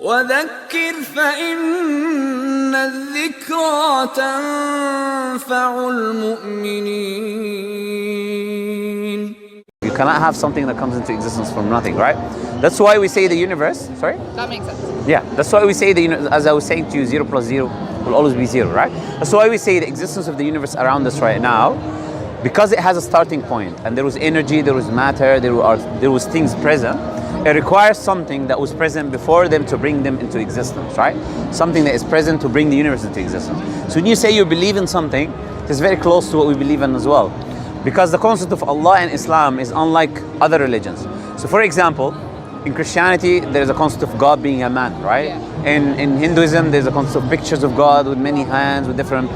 وذكر فإن الذكرى تنفع المؤمنين. You cannot have something that comes into existence from nothing, right? That's why we say the universe, sorry? That makes sense. Yeah, that's why we say as I was saying to you, 0 plus 0 will always be 0, right? That's why we say the existence of the universe around us right now, because it has a starting point, and there was energy, there was matter, there was things present. It requires something that was present before them to bring them into existence, right? Something that is present to bring the universe into existence. So when you say you believe in something, it's very close to what we believe in as well. Because the concept of Allah in Islam is unlike other religions. So for example, in Christianity, there is a concept of God being a man, right? Yeah. In Hinduism, there's a concept of pictures of God with many hands, with different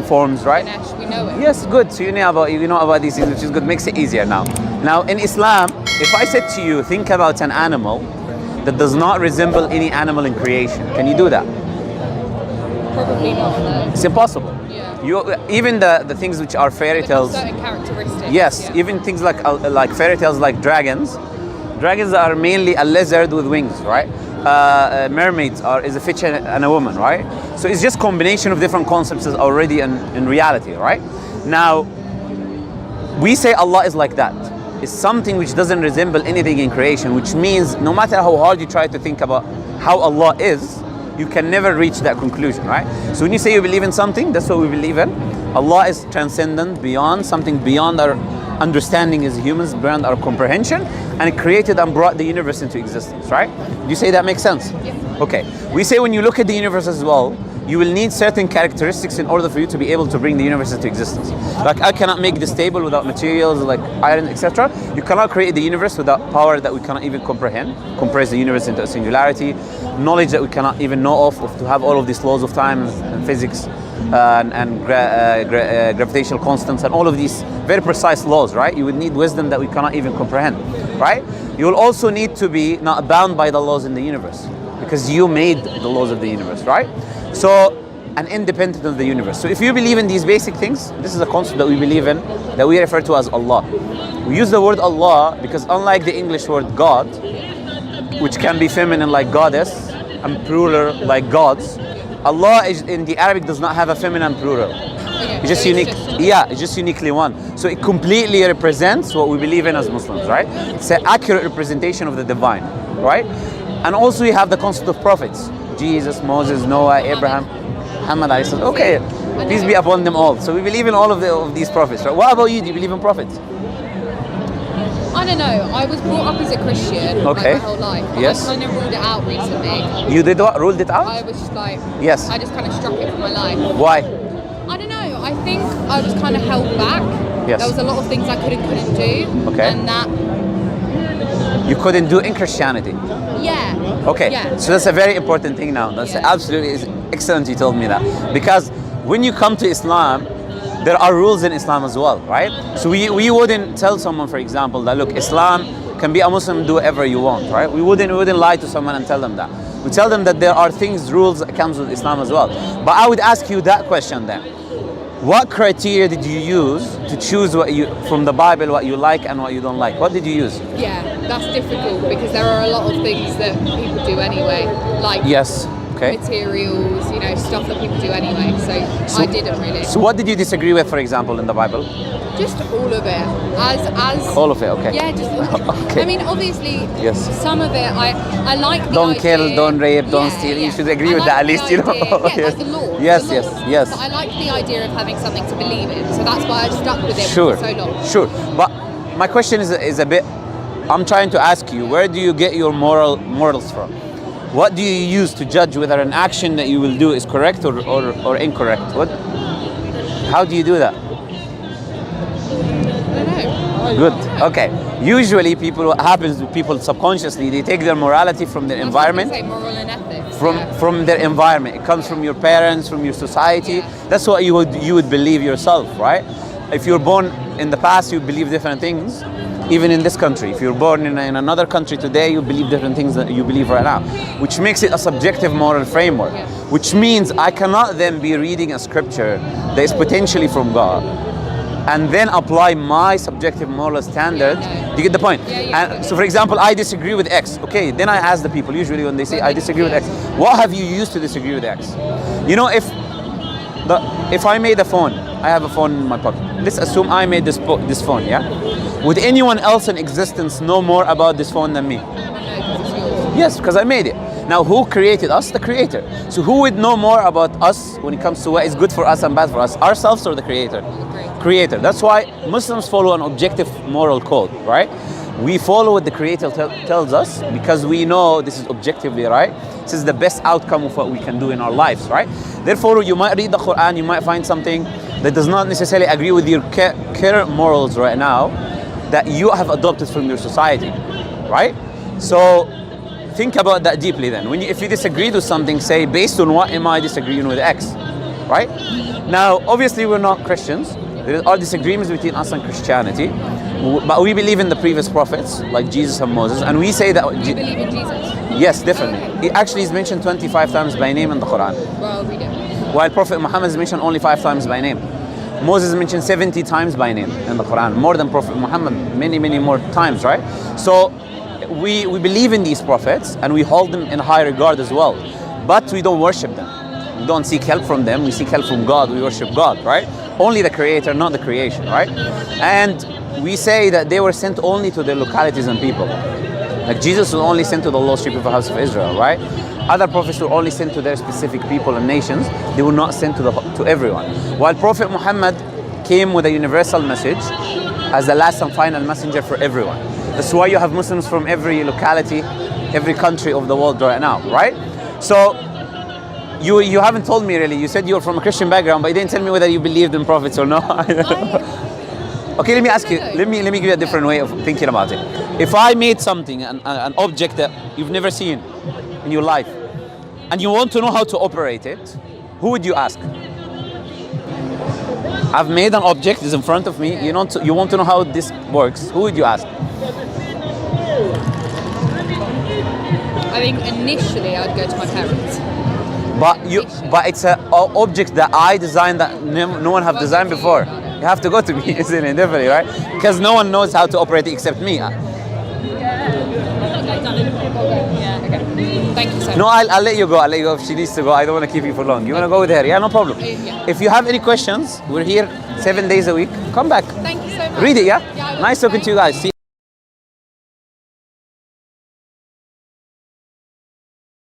forms, right? Ganesh, we know it. Yes, good. So you know about these things, which is good. Makes it easier now. Now in Islam, if I said to you, think about an animal that does not resemble any animal in creation, can you do that? Probably not, no. It's impossible. Yeah. Even the things which are fairy tales. Certain characteristics. Yes, yeah. even things like fairy tales like dragons. Dragons are mainly a lizard with wings, right? Mermaids is a fish and a woman, right? So it's just combination of different concepts already in reality, right? Now, we say Allah is like that. It's something which doesn't resemble anything in creation, which means no matter how hard you try to think about how Allah is, you can never reach that conclusion, right? So when you say you believe in something, that's what we believe in. Allah is transcendent, beyond something, beyond our understanding as humans, beyond our comprehension, and it created and brought the universe into existence, right? Do you say that makes sense? Yes. Okay. We say when you look at the universe as well, you will need certain characteristics in order for you to be able to bring the universe into existence. Like I cannot make this table without materials like iron, etc. You cannot create the universe without power that we cannot even comprehend, compress the universe into a singularity, knowledge that we cannot even know of to have all of these laws of time and physics and gravitational constants and all of these very precise laws, right? You would need wisdom that we cannot even comprehend, right? You will also need to be not bound by the laws in the universe because you made the laws of the universe, right? So, and independent of the universe. So if you believe in these basic things, this is a concept that we believe in, that we refer to as Allah. We use the word Allah because unlike the English word God, which can be feminine like goddess and plural like gods, Allah is, in the Arabic does not have a feminine plural. It's just unique. It's just uniquely one. So it completely represents what we believe in as Muslims, right? It's an accurate representation of the divine, right? And also you have the concept of prophets. Jesus, Moses, Noah, Abraham, Muhammad. Okay, peace be upon them all. So we believe in all of these prophets, right? What about you? Do you believe in prophets? I don't know. I was brought up as a Christian okay. my whole life. But yes. I kind of ruled it out recently. You did what? Ruled it out? I was just like, yes. I just kind of struck it from my life. Why? I don't know. I think I was kind of held back. Yes. There was a lot of things I couldn't do. Okay. And that... You couldn't do in Christianity? Yeah. Okay. Yeah. So that's a very important thing now. That's absolutely excellent you told me that. Because when you come to Islam, there are rules in Islam as well, right? So we wouldn't tell someone, for example, that look, Islam can be a Muslim, do whatever you want, right? We wouldn't lie to someone and tell them that. We tell them that there are rules that comes with Islam as well. But I would ask you that question then. What criteria did you use to choose from the Bible what you like and what you don't like? What did you use? Yeah, that's difficult because there are a lot of things that people do anyway, like yes. Okay. materials, stuff that people do anyway. So I didn't really. So what did you disagree with, for example, in the Bible? Just all of it. As all of it, okay. Yeah, just okay. I mean, obviously, yes. some of it I like the don't idea. Kill, don't rape, don't steal. Yeah. You should agree with that at least, Yeah, like the law. Yes, the law. yes. But I like the idea of having something to believe in. So that's why I stuck with it for so long. Sure. But my question is a bit, I'm trying to ask you, where do you get your morals from? What do you use to judge whether an action that you will do is correct or incorrect? How do you do that? I don't know. Good. Okay. Usually, what happens to people subconsciously, they take their morality from their environment. Say moral and ethics. From their environment. It comes from your parents, from your society. Yeah. That's what you would believe yourself, right? If you're born in the past, you believe different things. Even in this country, if you're born in another country today, you believe different things that you believe right now, which makes it a subjective moral framework, which means I cannot then be reading a scripture that is potentially from God and then apply my subjective moral standard. Yeah, no. Do you get the point? Yeah, And so, for example, I disagree with X. Okay, then I ask the people usually when they say I disagree with X, what have you used to disagree with X? You know, if I made a phone, I have a phone in my pocket. Let's assume I made this phone. Yeah. Would anyone else in existence know more about this phone than me? No, because it's yours. Yes, because I made it. Now, who created us? The creator. So who would know more about us when it comes to what is good for us and bad for us? Ourselves or the creator? Creator. That's why Muslims follow an objective moral code, right? We follow what the creator tells us because we know this is objectively right. This is the best outcome of what we can do in our lives, right? Therefore, you might read the Qur'an, you might find something that does not necessarily agree with your current morals right now that you have adopted from your society, right? So think about that deeply then. If you disagreed with something, say, based on what am I disagreeing with X, right? Now, obviously we're not Christians. There are disagreements between us and Christianity, but we believe in the previous prophets, like Jesus and Moses, and we say that... You believe in Jesus? Yes, definitely. It actually is mentioned 25 times by name in the Qur'an. Well, read it. While Prophet Muhammad is mentioned only 5 times by name. Moses is mentioned 70 times by name in the Qur'an, more than Prophet Muhammad, many, many more times, right? So we believe in these prophets and we hold them in high regard as well, but we don't worship them. We don't seek help from them, we seek help from God, we worship God, right? Only the creator, not the creation, right? And we say that they were sent only to their localities and people. Like Jesus was only sent to the lost sheep of the house of Israel, right? Other prophets were only sent to their specific people and nations. They were not sent to everyone. While Prophet Muhammad came with a universal message as the last and final messenger for everyone. That's why you have Muslims from every locality, every country of the world right now, right? So you haven't told me really. You said you're from a Christian background, but you didn't tell me whether you believed in prophets or not. Okay, let me ask you. Let me give you a different way of thinking about it. If I made something, an object that you've never seen in your life, and you want to know how to operate it, who would you ask? I've made an object, it's in front of me. You want to know how this works. Who would you ask? I think initially I'd go to my parents. But it's an object that I designed that no one have designed before. You have to go to me, isn't it? Definitely, right? Because no one knows how to operate it except me. Thank you so much. No, I'll let you go. I'll let you go if she needs to go. I don't want to keep you for long. You want to go with her? Yeah, no problem. Yeah. If you have any questions, we're here 7 days a week. Come back. Thank you so much. Read it, yeah? Yeah, I will. Nice talking to you guys. See ya.